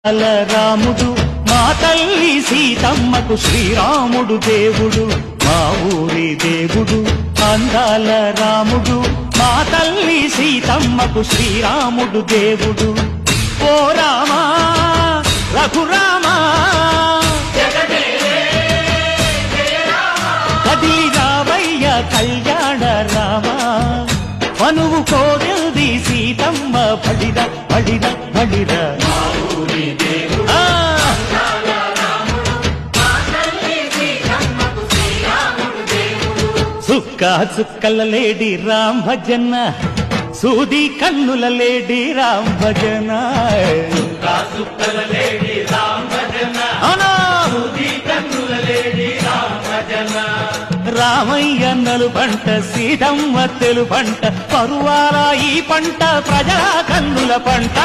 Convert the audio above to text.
రాముడు మా తల్లి సీతమ్మకు శ్రీరాముడు దేవుడు, మా ఊరి దేవుడు అందాల రాముడు. మా తల్లి సీతమ్మకు శ్రీరాముడు దేవుడు. ఓ రామా రఘురామా కదిలి రావయ్య కళ్యాణ రామా, మనువు కోరింది సీతమ్మ బడిద బడిద బడిద. చుక్క చుక్కల లేడి రామ్ భజన, సూది కన్నుల లేడి రామ్ భజన. చుక్కల లేడి రామ్ భజన, సూది కన్నుల లేడి రామ్ భజన. రామయ్య నలు పంట సీతమ్మ తెలు పంట, పరువాల ఈ పంట ప్రజా కన్నుల పంట.